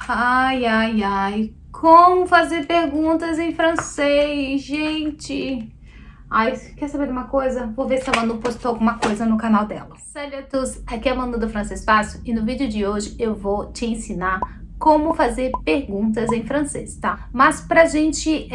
Ai, ai, ai. Como fazer perguntas em francês, gente? Ai, quer saber de uma coisa? Vou ver se a Manu postou alguma coisa no canal dela. Salut à tous, aqui é a Manu do Francês Fácil e no vídeo de hoje eu vou te ensinar como fazer perguntas em francês, tá? Mas pra gente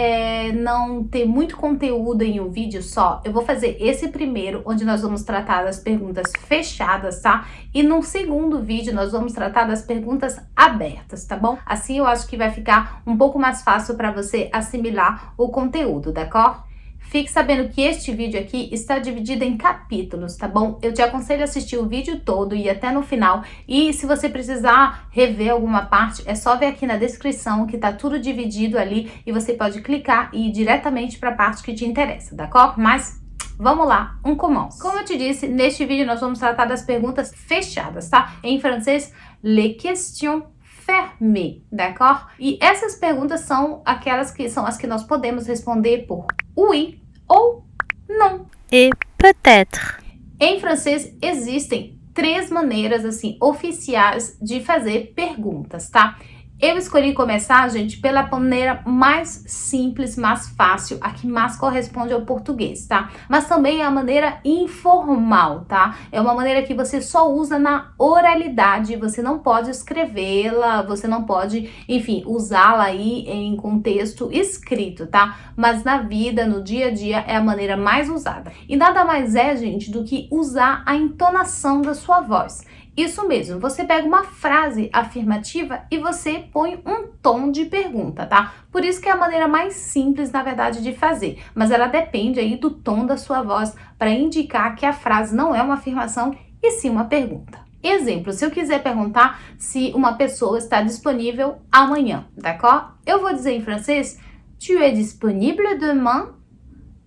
não ter muito conteúdo em um vídeo só, eu vou fazer esse primeiro, onde nós vamos tratar das perguntas fechadas, tá? E no segundo vídeo nós vamos tratar das perguntas abertas, tá bom? Assim eu acho que vai ficar um pouco mais fácil para você assimilar o conteúdo, d'accord? Fique sabendo que este vídeo aqui está dividido em capítulos, tá bom? Eu te aconselho a assistir o vídeo todo e até no final. E se você precisar rever alguma parte, é só ver aqui na descrição que tá tudo dividido ali e você pode clicar e ir diretamente para a parte que te interessa, d'accord? Mas vamos lá, on commence. Como eu te disse, neste vídeo nós vamos tratar das perguntas fechadas, tá? Em francês, les questions fermées, d'accord? E essas perguntas são aquelas que são as que nós podemos responder por oui ou não. Et peut-être. Em francês existem 3 maneiras assim oficiais de fazer perguntas, tá? Eu escolhi começar, gente, pela maneira mais simples, mais fácil, a que mais corresponde ao português, tá? Mas também é a maneira informal, tá? É uma maneira que você só usa na oralidade, você não pode escrevê-la, você não pode, enfim, usá-la aí em contexto escrito, tá? Mas na vida, no dia a dia, é a maneira mais usada. E nada mais é, gente, do que usar a entonação da sua voz. Isso mesmo, você pega uma frase afirmativa e você põe um tom de pergunta, tá? Por isso que é a maneira mais simples, na verdade, de fazer. Mas ela depende aí do tom da sua voz para indicar que a frase não é uma afirmação e sim uma pergunta. Exemplo, se eu quiser perguntar se uma pessoa está disponível amanhã, d'accord? Eu vou dizer em francês, tu es disponible demain?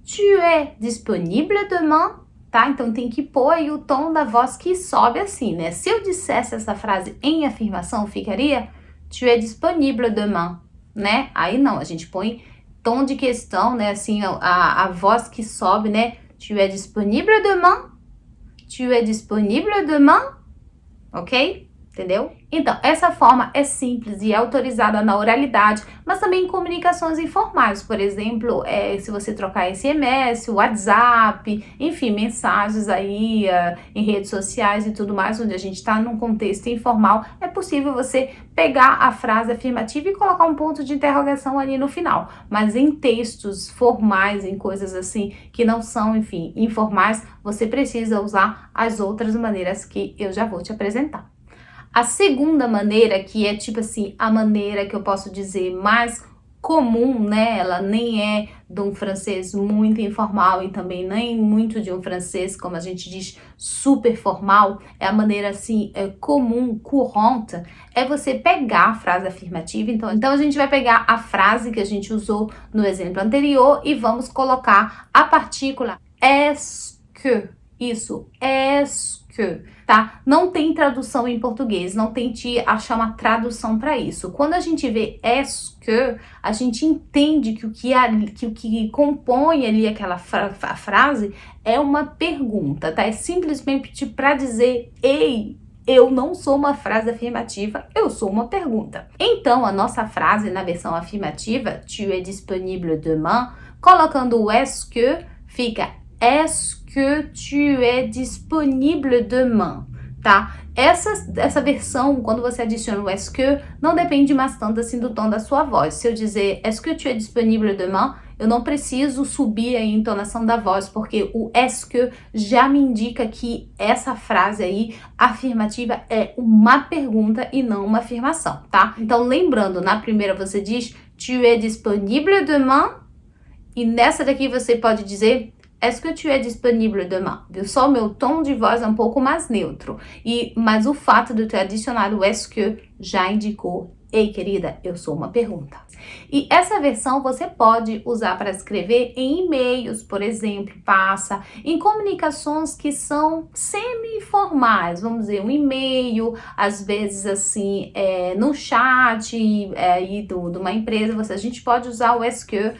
Tu es disponible demain? Tá? Então tem que pôr aí o tom da voz que sobe assim, né? Se eu dissesse essa frase em afirmação, ficaria tu es disponible demain, né? Aí não, a gente põe tom de questão, né? Assim, a voz que sobe, né? Tu es disponible demain? Tu es disponible demain? Ok? Entendeu? Então, essa forma é simples e é autorizada na oralidade, mas também em comunicações informais. Por exemplo, se você trocar SMS, WhatsApp, enfim, mensagens aí em redes sociais e tudo mais, onde a gente está num contexto informal, é possível você pegar a frase afirmativa e colocar um ponto de interrogação ali no final. Mas em textos formais, em coisas assim que não são, enfim, informais, você precisa usar as outras maneiras que eu já vou te apresentar. A segunda maneira, que é tipo assim, a maneira que eu posso dizer mais comum, né? Ela nem é de um francês muito informal e também nem muito de um francês, como a gente diz, super formal. É a maneira assim, comum, courante, é você pegar a frase afirmativa. Então a gente vai pegar a frase que a gente usou no exemplo anterior e vamos colocar a partícula est-ce que. Isso, est-ce que, tá? Não tem tradução em português, não tente achar uma tradução para isso. Quando a gente vê est-ce que, a gente entende que o que compõe ali aquela frase é uma pergunta, tá? É simplesmente para dizer, ei, eu não sou uma frase afirmativa, eu sou uma pergunta. Então, a nossa frase na versão afirmativa, tu es disponible demain, colocando o est-ce que, fica est-ce que tu es disponible demain, tá? Essa versão, quando você adiciona o est-ce que, não depende mais tanto assim do tom da sua voz. Se eu dizer est-ce que tu es disponible demain, eu não preciso subir a entonação da voz, porque o est-ce que já me indica que essa frase aí, afirmativa, é uma pergunta e não uma afirmação, tá? Então, lembrando, na primeira você diz tu es disponible demain, e nessa daqui você pode dizer est-ce que tu es disponible demain? Viu? Só o meu tom de voz é um pouco mais neutro. Mas o fato de eu ter adicionado o est-ce que já indicou, ei, querida, eu sou uma pergunta. E essa versão você pode usar para escrever em e-mails, por exemplo, passa em comunicações que são semi-formais, vamos dizer, um e-mail, às vezes assim, no chat de uma empresa, a gente pode usar o est-ce que,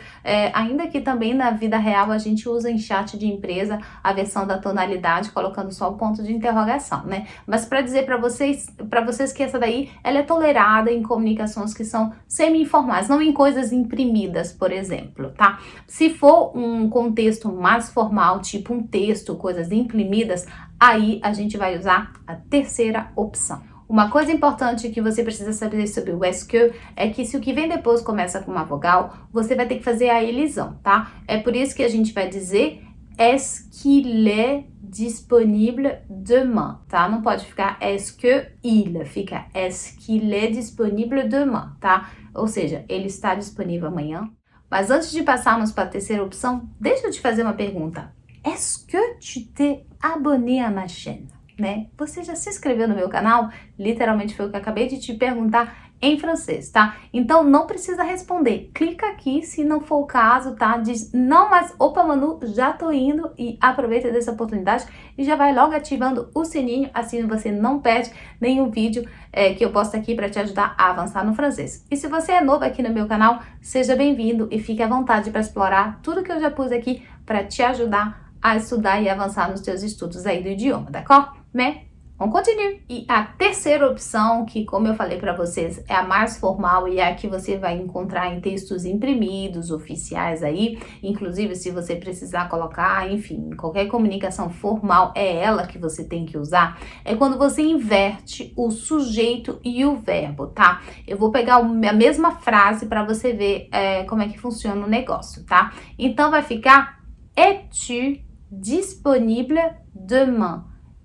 ainda que também na vida real a gente usa em chat de empresa a versão da tonalidade, colocando só o ponto de interrogação, né? Mas para dizer para vocês que essa daí ela é tolerada em comunicações que são semi-informais, não em coisas imprimidas, por exemplo, tá? Se for um contexto mais formal, tipo um texto, coisas imprimidas, aí a gente vai usar a terceira opção. Uma coisa importante que você precisa saber sobre o est-ce que é que se o que vem depois começa com uma vogal, você vai ter que fazer a elisão, tá? É por isso que a gente vai dizer est-ce qu'il est disponible demain, tá? Não pode ficar est-ce que il, fica est-ce qu'il est disponible demain, tá? Ou seja, ele está disponível amanhã. Mas antes de passarmos para a terceira opção, deixa eu te fazer uma pergunta. Est-ce que tu t'es abonné à ma chaîne? Né? Você já se inscreveu no meu canal? Literalmente foi o que eu acabei de te perguntar em francês, tá? Então não precisa responder. Clica aqui se não for o caso, tá? Diz, não, mas opa Manu, já tô indo, e aproveita dessa oportunidade e já vai logo ativando o sininho, assim você não perde nenhum vídeo que eu posto aqui para te ajudar a avançar no francês. E se você é novo aqui no meu canal, seja bem-vindo e fique à vontade para explorar tudo que eu já pus aqui para te ajudar a estudar e avançar nos teus estudos aí do idioma, d'accord? Né? On continue. E a terceira opção, que como eu falei para vocês, é a mais formal e é a que você vai encontrar em textos imprimidos, oficiais aí, inclusive se você precisar colocar, enfim, qualquer comunicação formal, é ela que você tem que usar, é quando você inverte o sujeito e o verbo, tá? Eu vou pegar a mesma frase para você ver como é que funciona o negócio, tá? Então vai ficar es-tu disponible demain?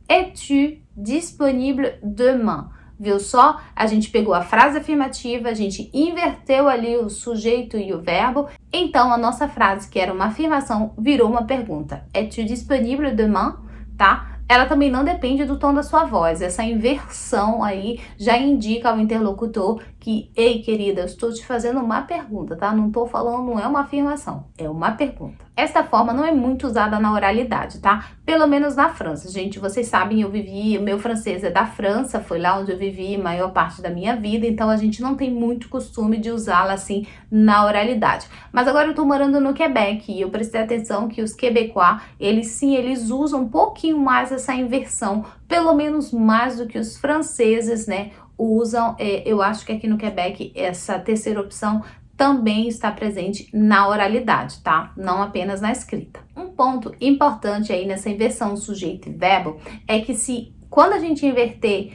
Es-tu disponible demain? Viu só? A gente pegou a frase afirmativa, a gente inverteu ali o sujeito e o verbo. Então, a nossa frase, que era uma afirmação, virou uma pergunta. Es-tu disponible demain? Tá? Ela também não depende do tom da sua voz. Essa inversão aí já indica ao interlocutor que, ei, querida, eu estou te fazendo uma pergunta, tá? Não tô falando, não é uma afirmação, é uma pergunta. Esta forma não é muito usada na oralidade, tá? Pelo menos na França. Gente, vocês sabem, o meu francês é da França, foi lá onde eu vivi a maior parte da minha vida, então a gente não tem muito costume de usá-la assim na oralidade. Mas agora eu tô morando no Quebec e eu prestei atenção que os quebecois, eles usam um pouquinho mais essa inversão, pelo menos mais do que os franceses, né, usam. Eu acho que aqui no Quebec essa terceira opção também está presente na oralidade, tá? Não apenas na escrita. Um ponto importante aí nessa inversão sujeito e verbo é que quando a gente inverter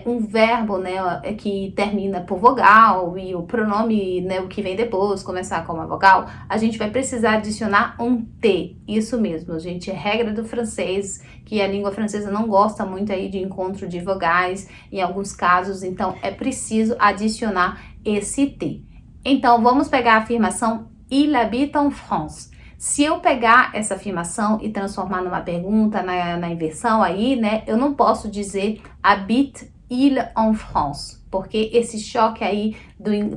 um verbo, né, que termina por vogal e o pronome, né, o que vem depois, começar com uma vogal, a gente vai precisar adicionar um T. Isso mesmo, gente, é regra do francês, que a língua francesa não gosta muito aí de encontro de vogais em alguns casos, então é preciso adicionar esse T. Então, vamos pegar a afirmação il habite en France. Se eu pegar essa afirmação e transformar numa pergunta, na inversão aí, né, eu não posso dizer habite-il en France, porque esse choque aí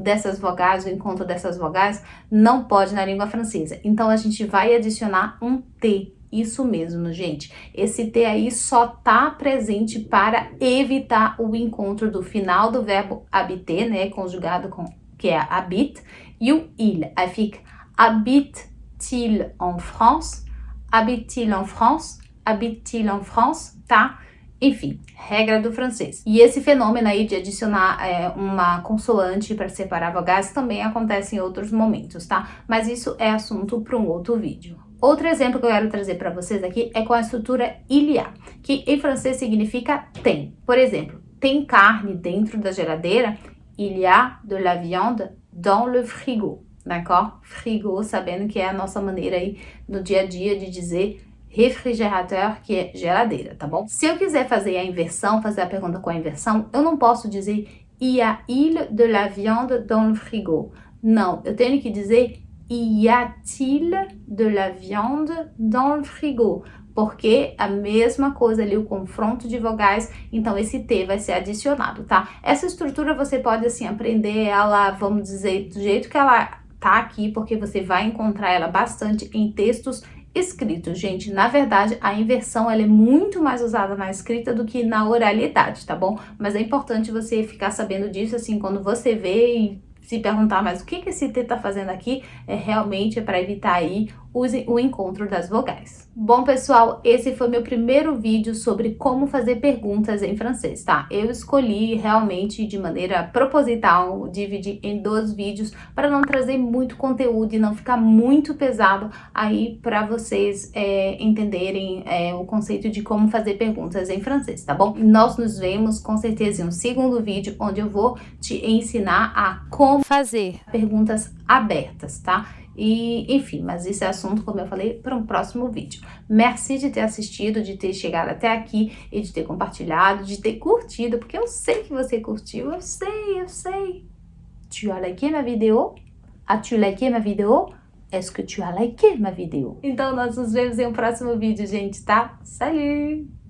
dessas vogais, do encontro dessas vogais, não pode na língua francesa. Então, a gente vai adicionar um T. Isso mesmo, gente. Esse T aí só tá presente para evitar o encontro do final do verbo habiter, né, conjugado com que é habite, e o il. Aí fica habite-t-il en France? Habite-t-il en France? Habite-t-il en France? Tá? Enfim, regra do francês. E esse fenômeno aí de adicionar uma consoante para separar vogais também acontece em outros momentos, tá? Mas isso é assunto para um outro vídeo. Outro exemplo que eu quero trazer para vocês aqui é com a estrutura il y a, que em francês significa tem. Por exemplo, tem carne dentro da geladeira? Il y a de la viande dans le frigo, d'accord? Frigo, sabendo que é a nossa maneira aí no dia a dia de dizer refrigerateur, que é geladeira, tá bom? Se eu quiser fazer a inversão, fazer a pergunta com a inversão, eu não posso dizer y a-il de la viande dans le frigo. Não, eu tenho que dizer y a-t-il de la viande dans le frigo? Porque a mesma coisa ali, o confronto de vogais, então esse T vai ser adicionado, tá? Essa estrutura você pode, assim, aprender ela, vamos dizer, do jeito que ela tá aqui, porque você vai encontrar ela bastante em textos escritos, gente. Na verdade, a inversão, ela é muito mais usada na escrita do que na oralidade, tá bom? Mas é importante você ficar sabendo disso, assim, quando você vê e se perguntar, mas o que esse T tá fazendo aqui? Realmente é para evitar aí use o encontro das vogais. Bom, pessoal, esse foi meu primeiro vídeo sobre como fazer perguntas em francês, tá? Eu escolhi realmente de maneira proposital dividir em 2 vídeos para não trazer muito conteúdo e não ficar muito pesado aí para vocês entenderem o conceito de como fazer perguntas em francês, tá bom? E nós nos vemos com certeza em um segundo vídeo onde eu vou te ensinar a como fazer perguntas abertas, tá? E, enfim, mas esse é assunto, como eu falei, para um próximo vídeo. Merci de ter assistido, de ter chegado até aqui e de ter compartilhado, de ter curtido, porque eu sei que você curtiu, eu sei. Tu as liké ma vidéo? As-tu liké ma vidéo? Est-ce que tu as liké ma vidéo? Então, nós nos vemos em um próximo vídeo, gente, tá? Salut!